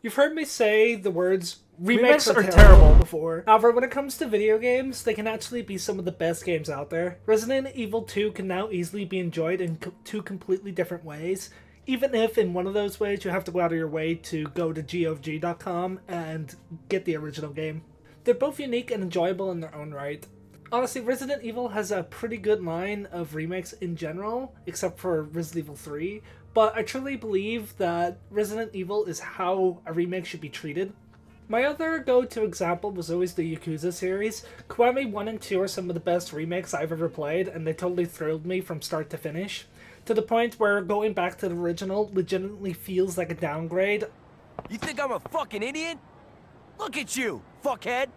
You've heard me say the words Remakes are are terrible terrible. before. However, when it comes to video games, they can actually be some of the best games out there. Resident Evil 2 can now easily be enjoyed in two completely different ways, even if in one of those ways you have to go out of your way to go to GOG.com and get the original game. They're both unique and enjoyable in their own right. Honestly, Resident Evil has a pretty good line of remakes in general, except for Resident Evil 3, but I truly believe that Resident Evil is how a remake should be treated. My other go-to example was always the Yakuza series. Kiwami 1 and 2 are some of the best remakes I've ever played, and they totally thrilled me from start to finish, to the point where going back to the original legitimately feels like a downgrade. You think I'm a fucking idiot? Look at you, fuckhead!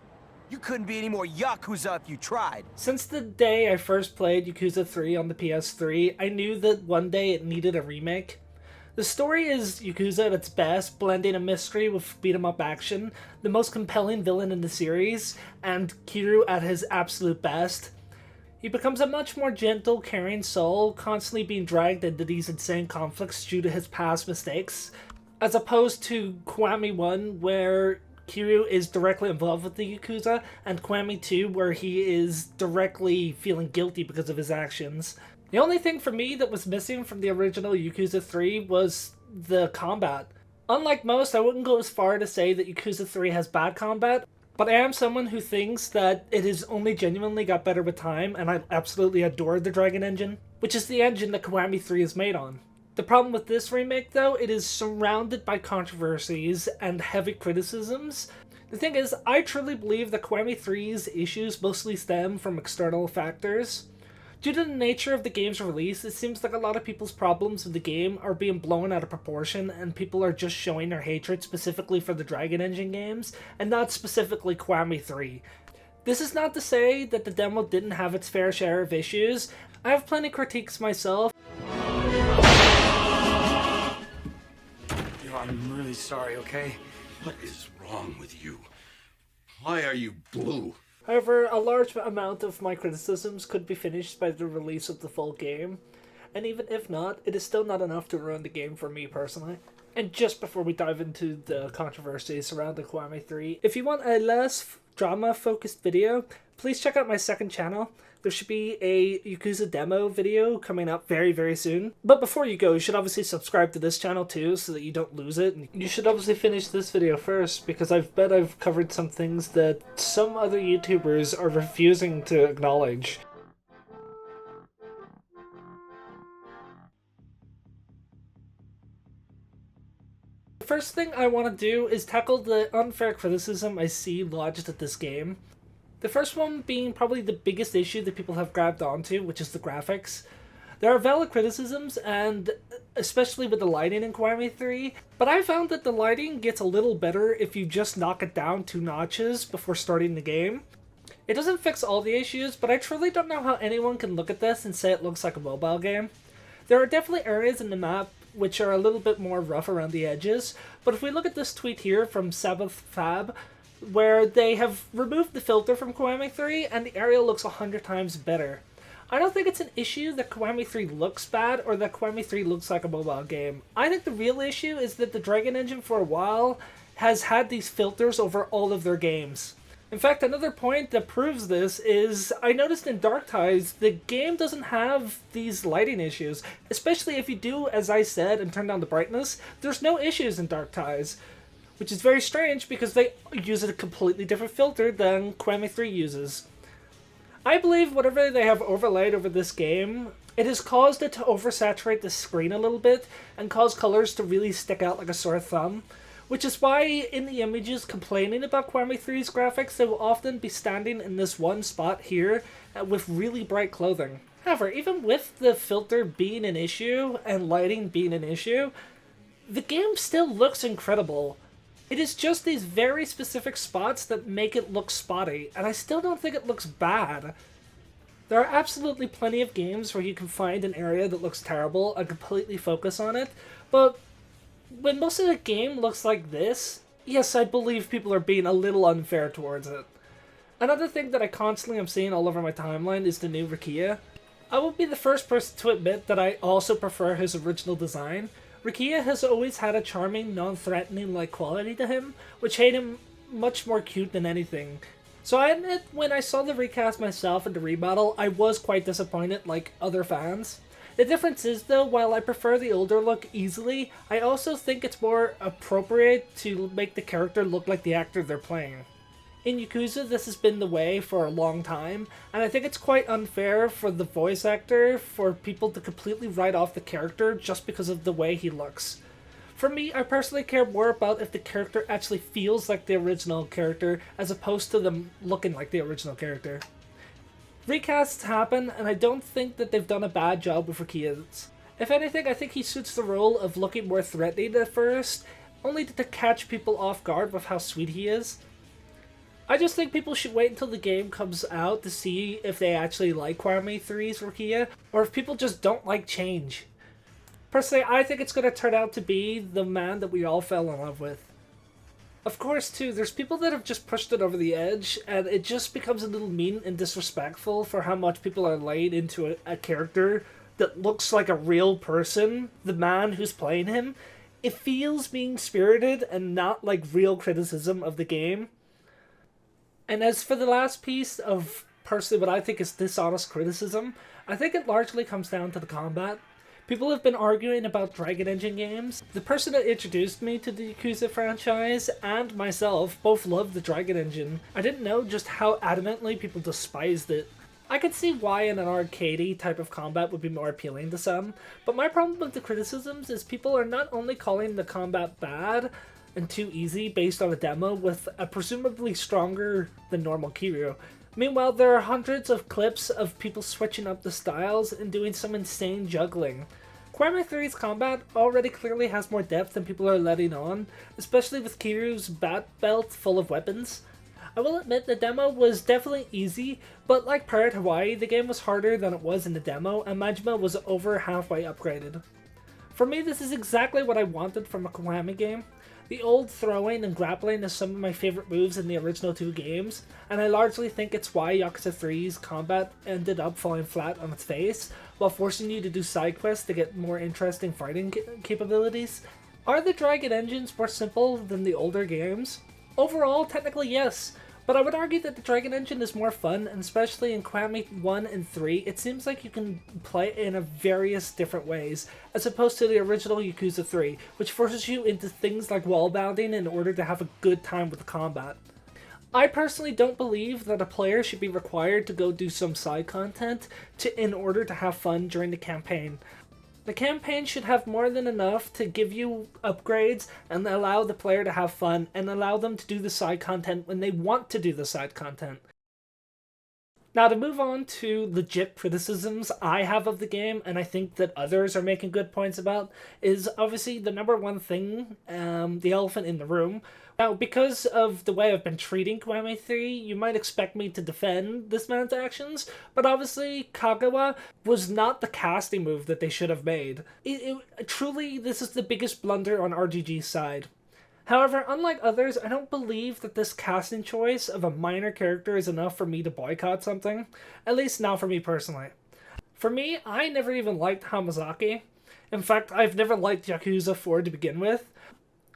You couldn't be any more Yakuza if you tried. Since the day I first played Yakuza 3 on the PS3, I knew that one day it needed a remake. The story is Yakuza at its best, blending a mystery with beat-em-up action, the most compelling villain in the series, and Kiryu at his absolute best. He becomes a much more gentle, caring soul, constantly being dragged into these insane conflicts due to his past mistakes, as opposed to Kiwami 1, where Kiryu is directly involved with the Yakuza, and Kiwami 2, where he is directly feeling guilty because of his actions. The only thing for me that was missing from the original Yakuza 3 was the combat. Unlike most, I wouldn't go as far to say that Yakuza 3 has bad combat, but I am someone who thinks that it has only genuinely got better with time, and I absolutely adore the Dragon Engine, which is the engine that Kiwami 3 is made on. The problem with this remake, though, it is surrounded by controversies and heavy criticisms. The thing is, I truly believe that Kiwami 3's issues mostly stem from external factors. Due to the nature of the game's release, it seems like a lot of people's problems with the game are being blown out of proportion, and people are just showing their hatred specifically for the Dragon Engine games, and not specifically Kiwami 3. This is not to say that the demo didn't have its fair share of issues. I have plenty of critiques myself. I'm really sorry, okay? What is wrong with you? Why are you blue? However, a large amount of my criticisms could be finished by the release of the full game, and even if not, it is still not enough to ruin the game for me personally. And just before we dive into the controversy surrounding Kiwami 3, if you want a less drama-focused video, please check out my second channel. There should be a Yakuza demo video coming up very, very soon. But before you go, you should obviously subscribe to this channel too, so that you don't lose it. And you should obviously finish this video first, because I bet I've covered some things that some other YouTubers are refusing to acknowledge. The first thing I want to do is tackle the unfair criticism I see lodged at this game. The first one being probably the biggest issue that people have grabbed onto, which is the graphics. There are valid criticisms, and especially with the lighting in Kiwami 3, but I found that the lighting gets a little better if you just knock it down 2 notches before starting the game. It doesn't fix all the issues, but I truly don't know how anyone can look at this and say it looks like a mobile game. There are definitely areas in the map which are a little bit more rough around the edges, but if we look at this tweet here from Sabbath Fab, where they have removed the filter from Kiwami 3, and the area looks 100 times better. I don't think it's an issue that Kiwami 3 looks bad, or that Kiwami 3 looks like a mobile game. I think the real issue is that the Dragon Engine for a while has had these filters over all of their games. In fact, another point that proves this is, I noticed in Dark Ties, the game doesn't have these lighting issues. Especially if you do, as I said, and turn down the brightness, there's no issues in Dark Ties. Which is very strange because they use a completely different filter than Kiwami 3 uses. I believe whatever they have overlaid over this game, it has caused it to oversaturate the screen a little bit and cause colors to really stick out like a sore thumb. Which is why in the images complaining about Kiwami 3's graphics, they will often be standing in this one spot here with really bright clothing. However, even with the filter being an issue and lighting being an issue, the game still looks incredible. It is just these very specific spots that make it look spotty, and I still don't think it looks bad. There are absolutely plenty of games where you can find an area that looks terrible and completely focus on it, but when most of the game looks like this, yes, I believe people are being a little unfair towards it. Another thing that I constantly am seeing all over my timeline is the new Rakia. I will be the first person to admit that I also prefer his original design. Rukia has always had a charming, non-threatening-like quality to him, which made him much more cute than anything. So I admit, when I saw the recast myself in the remodel, I was quite disappointed like other fans. The difference is though, while I prefer the older look easily, I also think it's more appropriate to make the character look like the actor they're playing. In Yakuza, this has been the way for a long time, and I think it's quite unfair for the voice actor for people to completely write off the character just because of the way he looks. For me, I personally care more about if the character actually feels like the original character as opposed to them looking like the original character. Recasts happen, and I don't think that they've done a bad job with Rukia's. If anything, I think he suits the role of looking more threatening at first, only to catch people off guard with how sweet he is. I just think people should wait until the game comes out to see if they actually like Kiwami 3's Rukia, or if people just don't like change. Personally, I think it's going to turn out to be the man that we all fell in love with. Of course, too, there's people that have just pushed it over the edge, and it just becomes a little mean and disrespectful for how much people are laid into a character that looks like a real person, the man who's playing him. It feels mean-spirited and not like real criticism of the game. And as for the last piece of, personally, what I think is dishonest criticism, I think it largely comes down to the combat. People have been arguing about Dragon Engine games. The person that introduced me to the Yakuza franchise and myself both loved the Dragon Engine. I didn't know just how adamantly people despised it. I could see why in an arcadey type of combat would be more appealing to some, but my problem with the criticisms is people are not only calling the combat bad and too easy based on a demo with a presumably stronger than normal Kiryu. Meanwhile, there are hundreds of clips of people switching up the styles and doing some insane juggling. Kiwami 3's combat already clearly has more depth than people are letting on, especially with Kiryu's bat belt full of weapons. I will admit the demo was definitely easy, but like Pirate Hawaii, the game was harder than it was in the demo, and Majima was over halfway upgraded. For me, this is exactly what I wanted from a Kiwami game. The old throwing and grappling is some of my favorite moves in the original two games, and I largely think it's why Yakuza 3's combat ended up falling flat on its face, while forcing you to do side quests to get more interesting fighting capabilities. Are the Dragon Engines more simple than the older games? Overall, technically yes, but I would argue that the Dragon Engine is more fun, and especially in Kiwami 1 and 3, it seems like you can play in a various different ways, as opposed to the original Yakuza 3, which forces you into things like wall bounding in order to have a good time with the combat. I personally don't believe that a player should be required to go do some side content in order to have fun during the campaign. The campaign should have more than enough to give you upgrades and allow the player to have fun and allow them to do the side content when they want to do the side content. Now to move on to legit criticisms I have of the game, and I think that others are making good points about, is obviously the number one thing, the elephant in the room. Now, because of the way I've been treating Kiwami 3, you might expect me to defend this man's actions, but obviously Kagawa was not the casting move that they should have made. Truly, this is the biggest blunder on RGG's side. However, unlike others, I don't believe that this casting choice of a minor character is enough for me to boycott something, at least not for me personally. For me, I never even liked Hamazaki. In fact, I've never liked Yakuza 4 to begin with.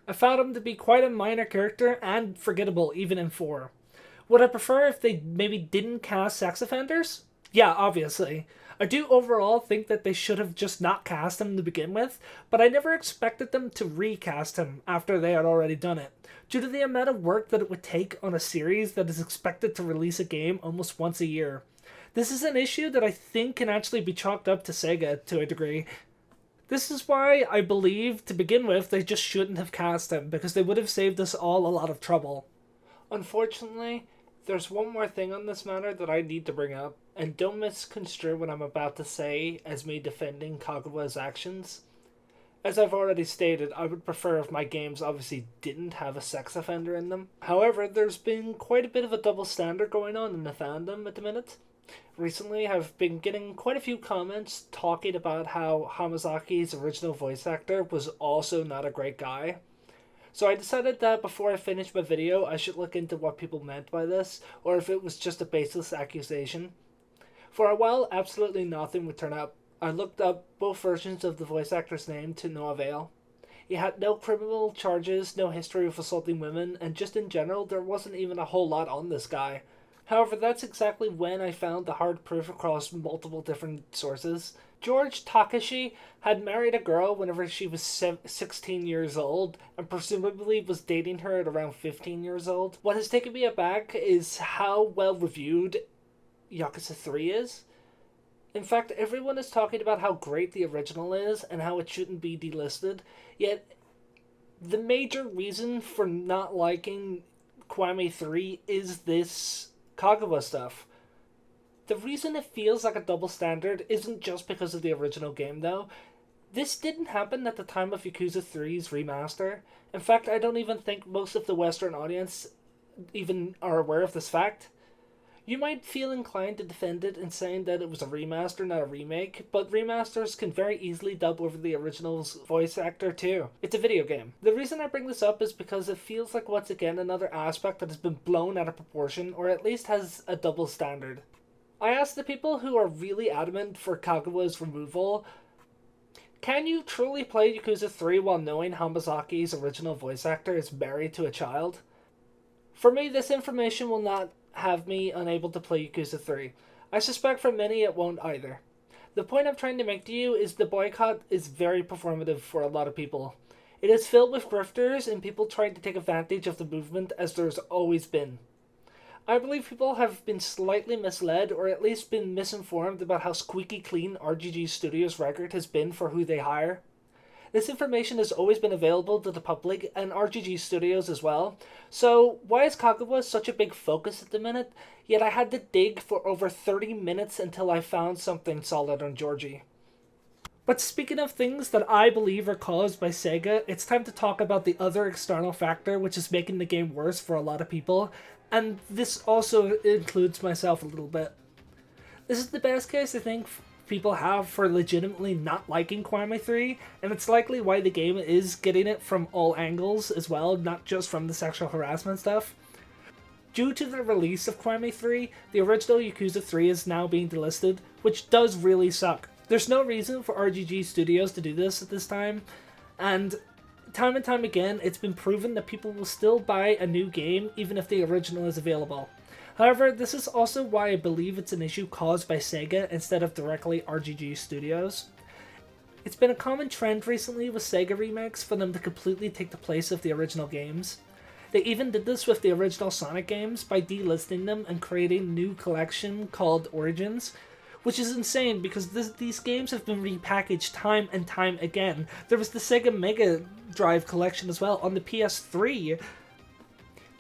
I found him to be quite a minor character and forgettable even in 4. Would I prefer if they maybe didn't cast sex offenders? Yeah, obviously. I do overall think that they should have just not cast him to begin with, but I never expected them to recast him after they had already done it, due to the amount of work that it would take on a series that is expected to release a game almost once a year. This is an issue that I think can actually be chalked up to Sega to a degree. This is why I believe, to begin with, they just shouldn't have cast him, because they would have saved us all a lot of trouble. Unfortunately, there's one more thing on this matter that I need to bring up, and don't misconstrue what I'm about to say as me defending Kagawa's actions. As I've already stated, I would prefer if my games obviously didn't have a sex offender in them. However, there's been quite a bit of a double standard going on in the fandom at the minute. Recently, I've been getting quite a few comments talking about how Hamazaki's original voice actor was also not a great guy. So I decided that before I finish my video, I should look into what people meant by this, or if it was just a baseless accusation. For a while, absolutely nothing would turn up I looked up both versions of the voice actor's name to no avail. He had no criminal charges, no history of assaulting women, and just in general, there wasn't even a whole lot on this guy. However, that's exactly when I found the hard proof across multiple different sources. George Takashi had married a girl whenever she was 16 years old, and presumably was dating her at around 15 years old. What has taken me aback is how well reviewed Yakuza 3 is. In fact, everyone is talking about how great the original is and how it shouldn't be delisted, yet the major reason for not liking Kiwami 3 is this Kagawa stuff. The reason it feels like a double standard isn't just because of the original game, though. This didn't happen at the time of Yakuza 3's remaster. In fact, I don't even think most of the Western audience even are aware of this fact. You might feel inclined to defend it in saying that it was a remaster, not a remake, but remasters can very easily dub over the original's voice actor too. It's a video game. The reason I bring this up is because it feels like once again another aspect that has been blown out of proportion, or at least has a double standard. I asked the people who are really adamant for Kagawa's removal, can you truly play Yakuza 3 while knowing Hamazaki's original voice actor is married to a child? For me, this information will not have me unable to play Yakuza 3. I suspect for many it won't either. The point I'm trying to make to you is the boycott is very performative for a lot of people. It is filled with grifters and people trying to take advantage of the movement as there's always been. I believe people have been slightly misled or at least been misinformed about how squeaky clean RGG Studios' record has been for who they hire. This information has always been available to the public and RGG Studios as well, so why is Kagawa such a big focus at the minute? Yet I had to dig for over 30 minutes until I found something solid on Georgie. But speaking of things that I believe are caused by Sega, it's time to talk about the other external factor which is making the game worse for a lot of people, and this also includes myself a little bit. This is the best case I think people have for legitimately not liking Kiwami 3, and it's likely why the game is getting it from all angles as well, not just from the sexual harassment stuff. Due to the release of Kiwami 3, the original Yakuza 3 is now being delisted, which does really suck. There's no reason for RGG Studios to do this at this time, and time again, it's been proven that people will still buy a new game even if the original is available. However, this is also why I believe it's an issue caused by Sega instead of directly RGG Studios. It's been a common trend recently with Sega remakes for them to completely take the place of the original games. They even did this with the original Sonic games by delisting them and creating a new collection called Origins, which is insane because these games have been repackaged time and time again. There was the Sega Mega Drive collection as well on the PS3.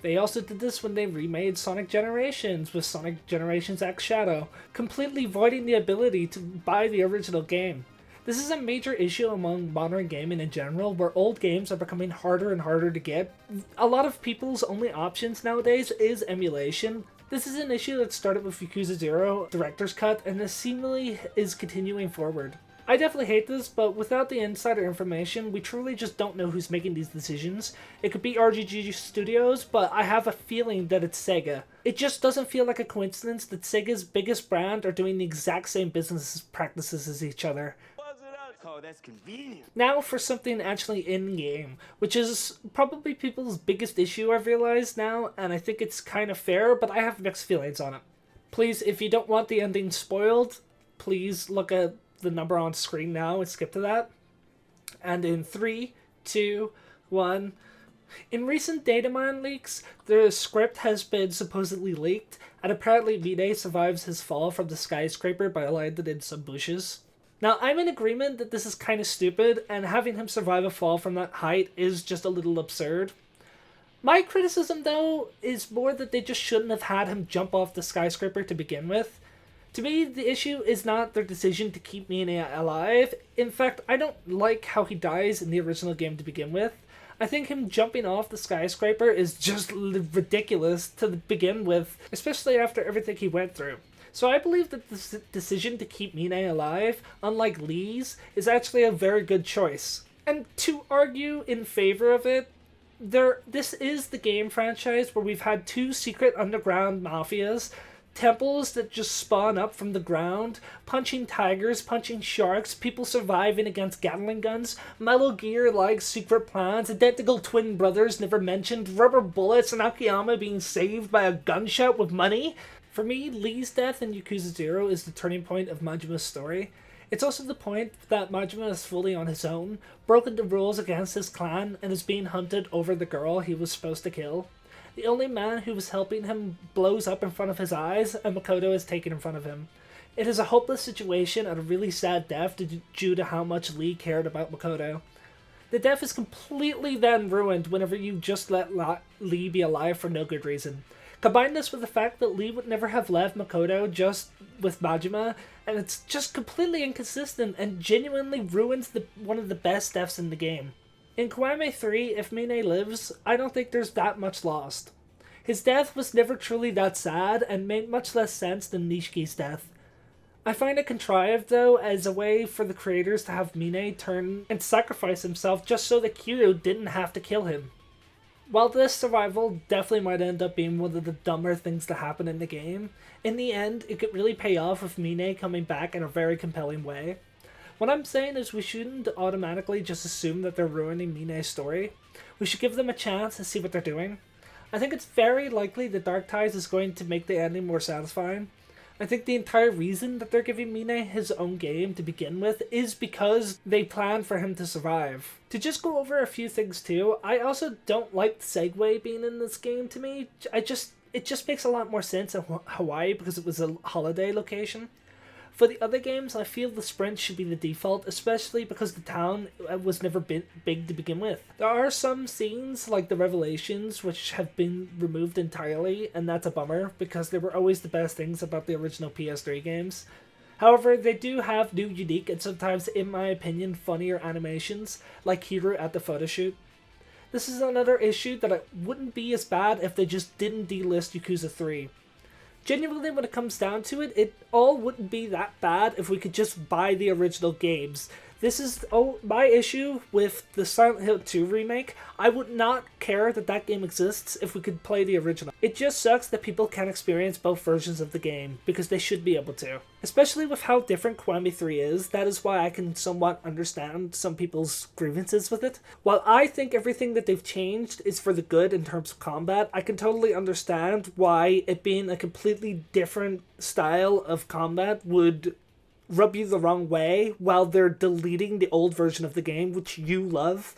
They also did this when they remade Sonic Generations with Sonic Generations X Shadow, completely voiding the ability to buy the original game. This is a major issue among modern gaming in general, where old games are becoming harder and harder to get. A lot of people's only options nowadays is emulation. This is an issue that started with Yakuza 0 Director's Cut, and this seemingly is continuing forward. I definitely hate this, but without the insider information, we truly just don't know who's making these decisions. It could be RGG Studios, but I have a feeling that it's Sega. It just doesn't feel like a coincidence that Sega's biggest brand are doing the exact same business practices as each other. Oh, that's convenient. Now for something actually in-game, which is probably people's biggest issue I've realized now, and I think it's kind of fair, but I have mixed feelings on it. Please, if you don't want the ending spoiled, please look at the number on screen now and skip to that. And in 3, 2, 1... In recent datamine leaks, the script has been supposedly leaked, and apparently Mine survives his fall from the skyscraper by landing in some bushes. Now, I'm in agreement that this is kind of stupid, and having him survive a fall from that height is just a little absurd. My criticism, though, is more that they just shouldn't have had him jump off the skyscraper to begin with. To me, the issue is not their decision to keep Mine alive. In fact, I don't like how he dies in the original game to begin with. I think him jumping off the skyscraper is just ridiculous to begin with, especially after everything he went through. So I believe that the decision to keep Mine alive, unlike Lee's, is actually a very good choice. And to argue in favor of it, this is the game franchise where we've had two secret underground mafias temples that just spawn up from the ground, punching tigers, punching sharks, people surviving against Gatling guns, Metal Gear-like secret plans, identical twin brothers never mentioned, rubber bullets, and Akiyama being saved by a gunshot with money. For me, Lee's death in Yakuza 0 is the turning point of Majima's story. It's also the point that Majima is fully on his own, broken the rules against his clan, and is being hunted over the girl he was supposed to kill. The only man who was helping him blows up in front of his eyes, and Makoto is taken in front of him. It is a hopeless situation and a really sad death due to how much Lee cared about Makoto. The death is completely then ruined whenever you just let Lee be alive for no good reason. Combine this with the fact that Lee would never have left Makoto just with Majima, and it's just completely inconsistent and genuinely ruins one of the best deaths in the game. In Kiwami 3, if Mine lives, I don't think there's that much lost. His death was never truly that sad and made much less sense than Nishiki's death. I find it contrived, though, as a way for the creators to have Mine turn and sacrifice himself just so that Kiryu didn't have to kill him. While this survival definitely might end up being one of the dumber things to happen in the game, in the end, it could really pay off with Mine coming back in a very compelling way. What I'm saying is we shouldn't automatically just assume that they're ruining Mine's story. We should give them a chance to see what they're doing. I think it's very likely that Dark Ties is going to make the ending more satisfying. I think the entire reason that they're giving Mine his own game to begin with is because they plan for him to survive. To just go over a few things too, I also don't like the Segway being in this game to me. It just makes a lot more sense in Hawaii because it was a holiday location. For the other games, I feel the sprint should be the default, especially because the town was never big to begin with. There are some scenes, like the Revelations, which have been removed entirely, and that's a bummer, because they were always the best things about the original PS3 games. However, they do have new, unique, and sometimes, in my opinion, funnier animations, like Hiro at the photoshoot. This is another issue that it wouldn't be as bad if they just didn't delist Yakuza 3. Genuinely, when it comes down to it, it all wouldn't be that bad if we could just buy the original games. This is my issue with the Silent Hill 2 remake. I would not care that that game exists if we could play the original. It just sucks that people can't experience both versions of the game, because they should be able to. Especially with how different Kiwami 3 is, that is why I can somewhat understand some people's grievances with it. While I think everything that they've changed is for the good in terms of combat, I can totally understand why it being a completely different style of combat would rub you the wrong way while they're deleting the old version of the game, which you love.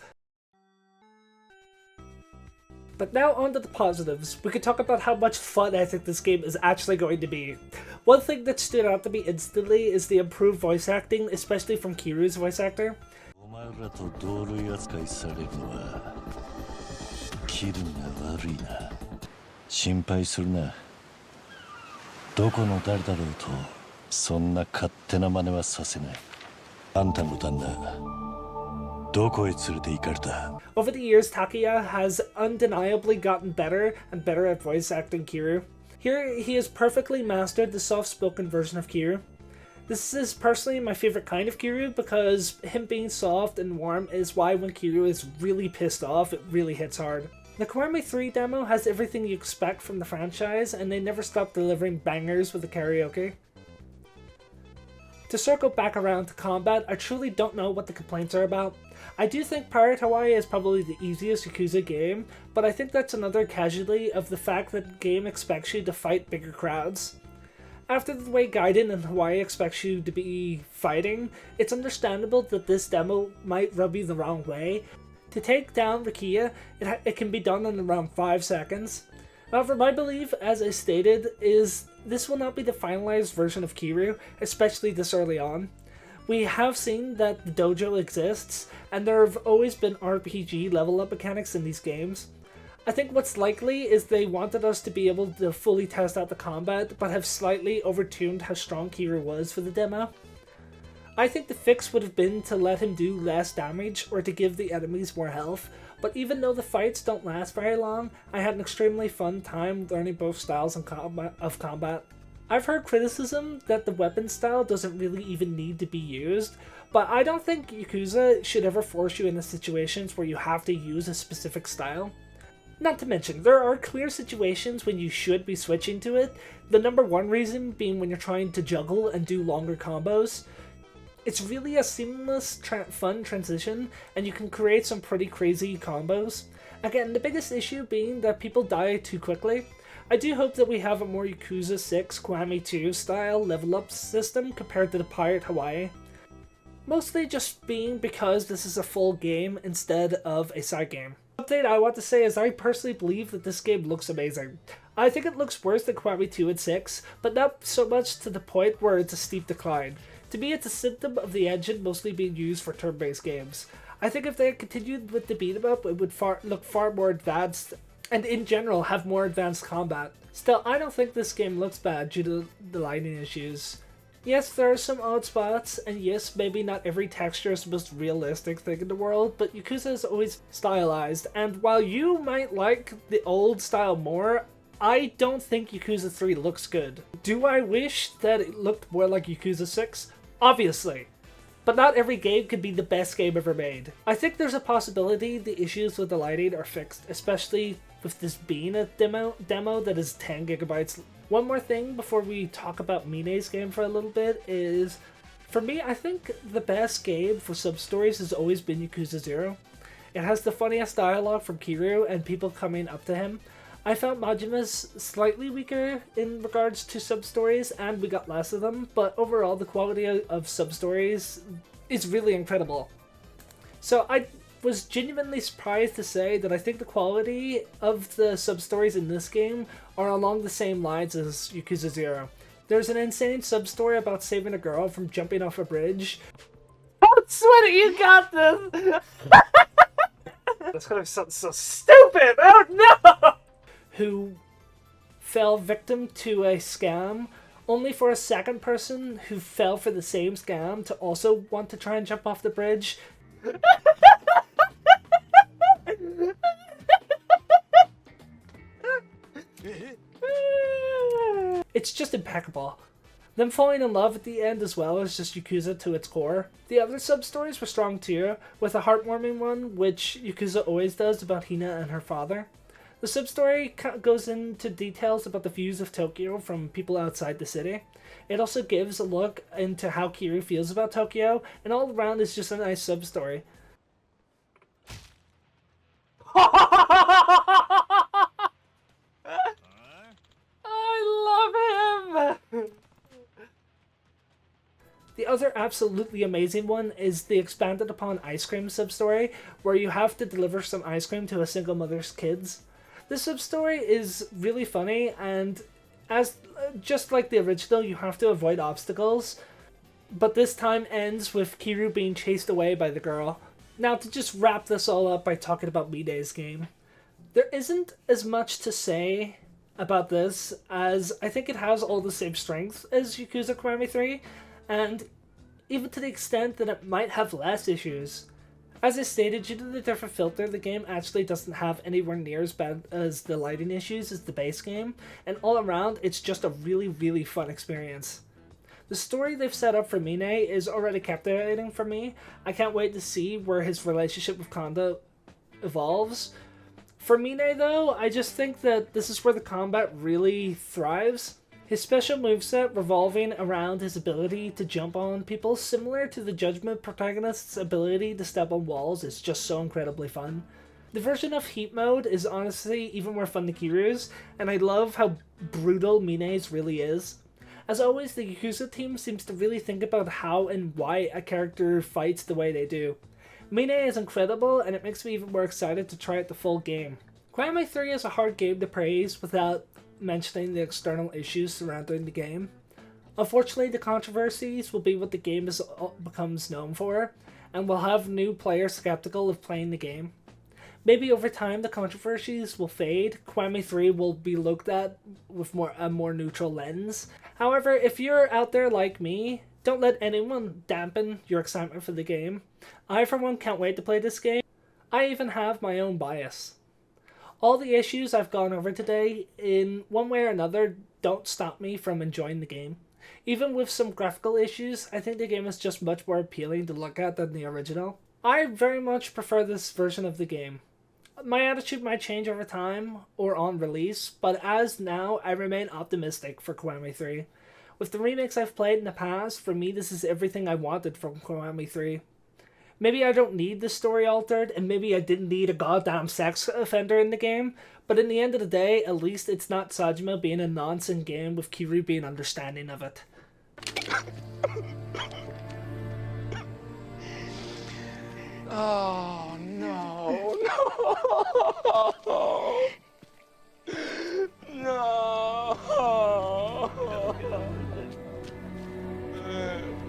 But now on to the positives. We could talk about how much fun I think this game is actually going to be. One thing that stood out to me instantly is the improved voice acting, especially from Kiryu's voice actor. Over the years, Takuya has undeniably gotten better and better at voice acting Kiryu. Here, he has perfectly mastered the soft-spoken version of Kiryu. This is personally my favorite kind of Kiryu because him being soft and warm is why when Kiryu is really pissed off, it really hits hard. The Kiwami 3 demo has everything you expect from the franchise, and they never stop delivering bangers with the karaoke. To circle back around to combat, I truly don't know what the complaints are about. I do think Pirate Hawaii is probably the easiest Yakuza game, but I think that's another casualty of the fact that the game expects you to fight bigger crowds. After the way Gaiden and Hawaii expects you to be fighting, it's understandable that this demo might rub you the wrong way. To take down Rikiya, it can be done in around 5 seconds. However, my belief, as I stated, is this will not be the finalized version of Kiryu, especially this early on. We have seen that the dojo exists, and there have always been RPG level up mechanics in these games. I think what's likely is they wanted us to be able to fully test out the combat, but have slightly overtuned how strong Kiryu was for the demo. I think the fix would have been to let him do less damage or to give the enemies more health, but even though the fights don't last very long, I had an extremely fun time learning both styles of combat. I've heard criticism that the weapon style doesn't really even need to be used, but I don't think Yakuza should ever force you into situations where you have to use a specific style. Not to mention, there are clear situations when you should be switching to it, the number one reason being when you're trying to juggle and do longer combos. It's really a seamless, fun transition, and you can create some pretty crazy combos. Again, the biggest issue being that people die too quickly. I do hope that we have a more Yakuza 6 Kiwami 2 style level up system compared to the Pirate Hawaii. Mostly just being because this is a full game instead of a side game. Update I want to say is I personally believe that this game looks amazing. I think it looks worse than Kiwami 2 and 6, but not so much to the point where it's a steep decline. To me, it's a symptom of the engine mostly being used for turn-based games. I think if they had continued with the beat-em-up, it would look far more advanced, and in general have more advanced combat. Still, I don't think this game looks bad due to the lighting issues. Yes, there are some odd spots, and yes, maybe not every texture is the most realistic thing in the world, but Yakuza is always stylized, and while you might like the old style more, I don't think Yakuza 3 looks good. Do I wish that it looked more like Yakuza 6? Obviously. But not every game could be the best game ever made. I think there's a possibility the issues with the lighting are fixed, especially with this being a demo that is 10 gigabytes. One more thing before we talk about Mine's game for a little bit is, for me, I think the best game for sub-stories has always been Yakuza 0. It has the funniest dialogue from Kiryu and people coming up to him. I found Majima's slightly weaker in regards to sub-stories, and we got less of them, but overall the quality of sub-stories is really incredible. So I was genuinely surprised to say that I think the quality of the sub-stories in this game are along the same lines as Yakuza 0. There's an insane sub-story about saving a girl from jumping off a bridge. Oh, Sweaty, you got this! That's gonna sound so stupid! Oh no! Who fell victim to a scam, only for a second person who fell for the same scam to also want to try and jump off the bridge. It's just impeccable. Them falling in love at the end as well is just Yakuza to its core. The other sub-stories were strong too, with a heartwarming one, which Yakuza always does about Hina and her father. The sub-story goes into details about the views of Tokyo from people outside the city. It also gives a look into how Kiryu feels about Tokyo, and all around is just a nice sub-story. I love him! The other absolutely amazing one is the expanded upon ice cream sub-story, where you have to deliver some ice cream to a single mother's kids. This sub-story is really funny, and just like the original, you have to avoid obstacles, but this time ends with Kiryu being chased away by the girl. Now, to just wrap this all up by talking about Mine's game, there isn't as much to say about this, as I think it has all the same strengths as Yakuza Kiwami 3, and even to the extent that it might have less issues. As I stated, due to the different filter, the game actually doesn't have anywhere near as bad as the lighting issues as the base game, and all around, it's just a really, really fun experience. The story they've set up for Mine is already captivating for me. I can't wait to see where his relationship with Kanda evolves. For Mine though, I just think that this is where the combat really thrives. His special moveset revolving around his ability to jump on people, similar to the Judgment protagonist's ability to step on walls, is just so incredibly fun. The version of Heat Mode is honestly even more fun than Kiryu's, and I love how brutal Mine's really is. As always, the Yakuza team seems to really think about how and why a character fights the way they do. Mine is incredible, and it makes me even more excited to try out the full game. Kiwami 3 is a hard game to praise without mentioning the external issues surrounding the game. Unfortunately, the controversies will be what the game becomes known for, and will have new players skeptical of playing the game. Maybe over time the controversies will fade, Kiwami 3 will be looked at with a more neutral lens. However, if you're out there like me, don't let anyone dampen your excitement for the game. I for one can't wait to play this game. I even have my own bias. All the issues I've gone over today, in one way or another, don't stop me from enjoying the game. Even with some graphical issues, I think the game is just much more appealing to look at than the original. I very much prefer this version of the game. My attitude might change over time or on release, but as now, I remain optimistic for Kiwami 3. With the remakes I've played in the past, for me this is everything I wanted from Kiwami 3. Maybe I don't need the story altered, and maybe I didn't need a goddamn sex offender in the game, but in the end of the day, at least it's not Sajima being a nonsense game with Kiryu being understanding of it. Oh, no, no.